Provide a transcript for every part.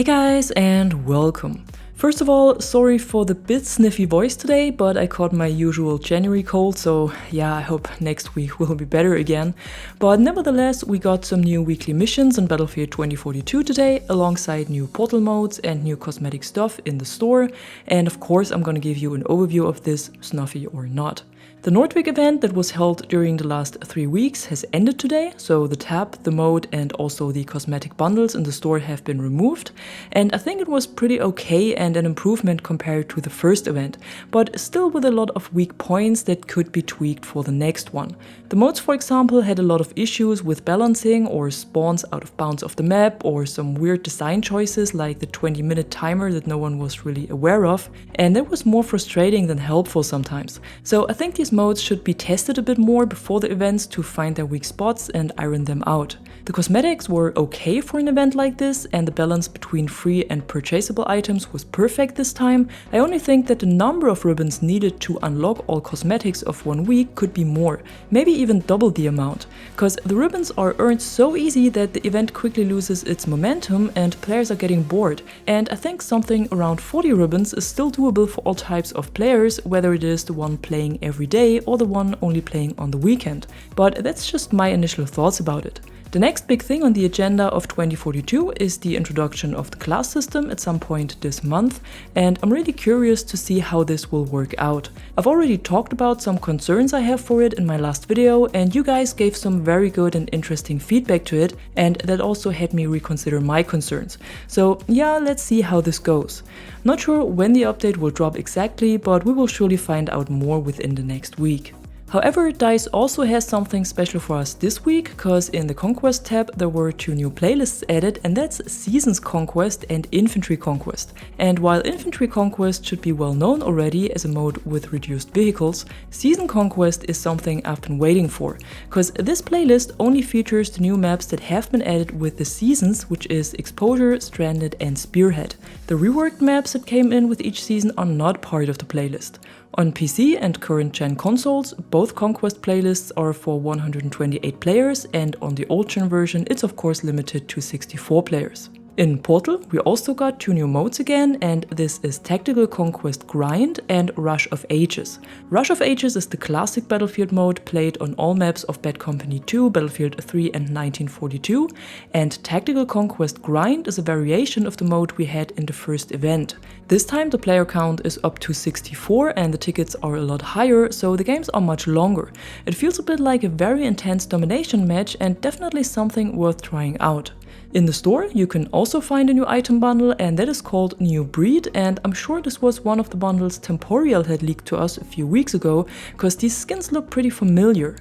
Hey guys, and welcome. First of all, sorry for the bit sniffy voice today, but I caught my usual January cold, so yeah, I hope next week will be better again. But nevertheless, we got some new weekly missions in Battlefield 2042 today, alongside new portal modes and new cosmetic stuff in the store, and of course I'm gonna give you an overview of this, snuffy or not. The Nordvik event that was held during the last 3 weeks has ended today, so the tab, the mode and also the cosmetic bundles in the store have been removed, and I think it was pretty okay and an improvement compared to the first event, but still with a lot of weak points that could be tweaked for the next one. The modes, for example, had a lot of issues with balancing or spawns out of bounds of the map, or some weird design choices like the 20-minute timer that no one was really aware of, and that was more frustrating than helpful sometimes. So I think these modes should be tested a bit more before the events to find their weak spots and iron them out. The cosmetics were okay for an event like this, and the balance between free and purchasable items was perfect this time. I only think that the number of ribbons needed to unlock all cosmetics of 1 week could be more, maybe even double the amount, cause the ribbons are earned so easy that the event quickly loses its momentum and players are getting bored. And I think something around 40 ribbons is still doable for all types of players, whether it is the one playing every day or the one only playing on the weekend. But that's just my initial thoughts about it. The next big thing on the agenda of 2042 is the introduction of the class system at some point this month, and I'm really curious to see how this will work out. I've already talked about some concerns I have for it in my last video, and you guys gave some very good and interesting feedback to it, and that also had me reconsider my concerns. So yeah, let's see how this goes. Not sure when the update will drop exactly, but we will surely find out more within the next week. However, DICE also has something special for us this week, cause in the Conquest tab there were 2 new playlists added, and that's Seasons Conquest and Infantry Conquest. And while Infantry Conquest should be well known already as a mode with reduced vehicles, Season Conquest is something I've been waiting for, cause this playlist only features the new maps that have been added with the seasons, which is Exposure, Stranded and Spearhead. The reworked maps that came in with each season are not part of the playlist. On PC and current gen consoles, both Conquest playlists are for 128 players, and on the old gen version it's of course limited to 64 players. In Portal, we also got 2 new modes again, and this is Tactical Conquest Grind and Rush of Ages. Rush of Ages is the classic Battlefield mode played on all maps of Bad Company 2, Battlefield 3 and 1942, and Tactical Conquest Grind is a variation of the mode we had in the first event. This time the player count is up to 64 and the tickets are a lot higher, so the games are much longer. It feels a bit like a very intense domination match and definitely something worth trying out. In the store, you can also find a new item bundle, and that is called New Breed, and I'm sure this was one of the bundles Temporial had leaked to us a few weeks ago, cause these skins look pretty familiar.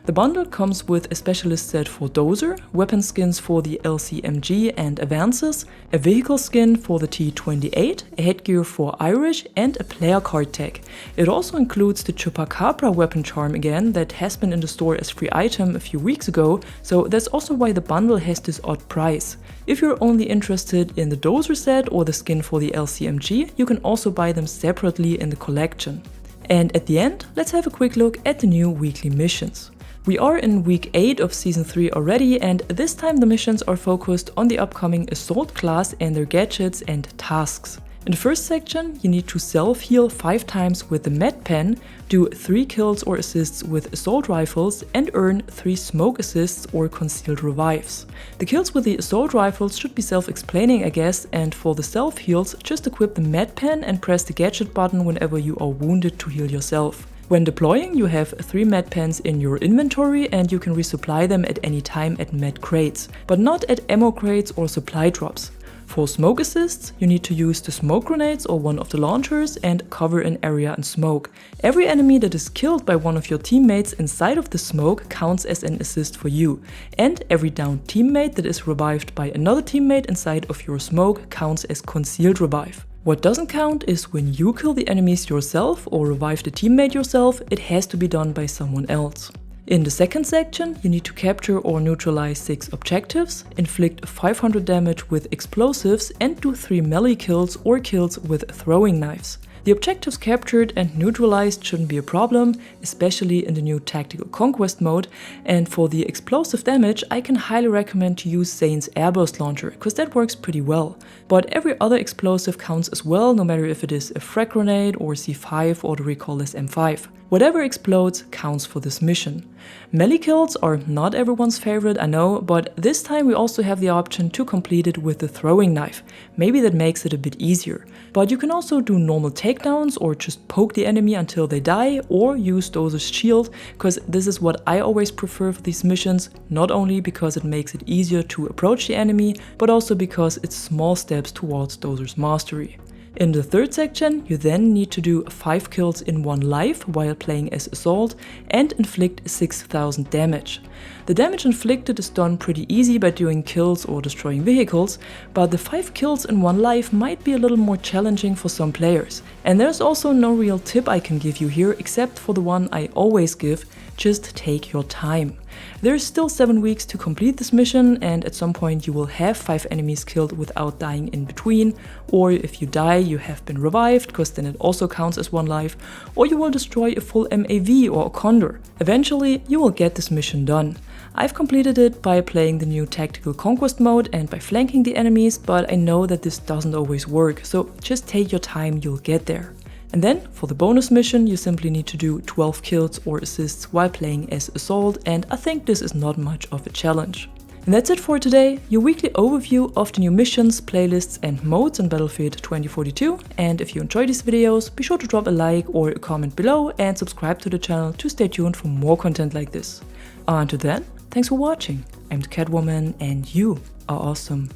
The bundle comes with a specialist set for Dozer, weapon skins for the LCMG and Advances, a vehicle skin for the T28, a headgear for Irish, and a player card tag. It also includes the Chupacabra weapon charm again that has been in the store as free item a few weeks ago, so that's also why the bundle has this odd price. If you're only interested in the Dozer set or the skin for the LCMG, you can also buy them separately in the collection. And at the end, let's have a quick look at the new weekly missions. We are in week 8 of season 3 already, and this time the missions are focused on the upcoming Assault class and their gadgets and tasks. In the first section, you need to self-heal 5 times with the med pen, do 3 kills or assists with assault rifles, and earn 3 smoke assists or concealed revives. The kills with the assault rifles should be self-explaining, I guess, and for the self-heals, just equip the med pen and press the gadget button whenever you are wounded to heal yourself. When deploying, you have 3 med pens in your inventory and you can resupply them at any time at med crates, but not at ammo crates or supply drops. For smoke assists, you need to use the smoke grenades or one of the launchers and cover an area in smoke. Every enemy that is killed by one of your teammates inside of the smoke counts as an assist for you, and every downed teammate that is revived by another teammate inside of your smoke counts as concealed revive. What doesn't count is when you kill the enemies yourself or revive the teammate yourself, it has to be done by someone else. In the second section, you need to capture or neutralize 6 objectives, inflict 500 damage with explosives, and do 3 melee kills or kills with throwing knives. The objectives captured and neutralized shouldn't be a problem, especially in the new Tactical Conquest mode, and for the explosive damage I can highly recommend to use Zane's Airburst Launcher, because that works pretty well. But every other explosive counts as well, no matter if it is a frag grenade or C5 or the recoilless M5. Whatever explodes counts for this mission. Melee kills are not everyone's favorite, I know, but this time we also have the option to complete it with the throwing knife. Maybe that makes it a bit easier. But you can also do normal takedowns or just poke the enemy until they die, or use Dozer's shield, because this is what I always prefer for these missions, not only because it makes it easier to approach the enemy, but also because it's small steps towards Dozer's mastery. In the third section, you then need to do 5 kills in 1 life while playing as Assault and inflict 6000 damage. The damage inflicted is done pretty easy by doing kills or destroying vehicles, but the 5 kills in 1 life might be a little more challenging for some players. And there's also no real tip I can give you here except for the one I always give: just take your time. There's still 7 weeks to complete this mission, and at some point you will have 5 enemies killed without dying in between, or if you die you have been revived, because then it also counts as 1 life, or you will destroy a full MAV or a Condor. Eventually you will get this mission done. I've completed it by playing the new Tactical Conquest mode and by flanking the enemies, but I know that this doesn't always work, so just take your time, you'll get there. And then, for the bonus mission, you simply need to do 12 kills or assists while playing as Assault, and I think this is not much of a challenge. And that's it for today, your weekly overview of the new missions, playlists and modes in Battlefield 2042. And if you enjoy these videos, be sure to drop a like or a comment below and subscribe to the channel to stay tuned for more content like this. Until then, thanks for watching. I'm the Catwoman and you are awesome.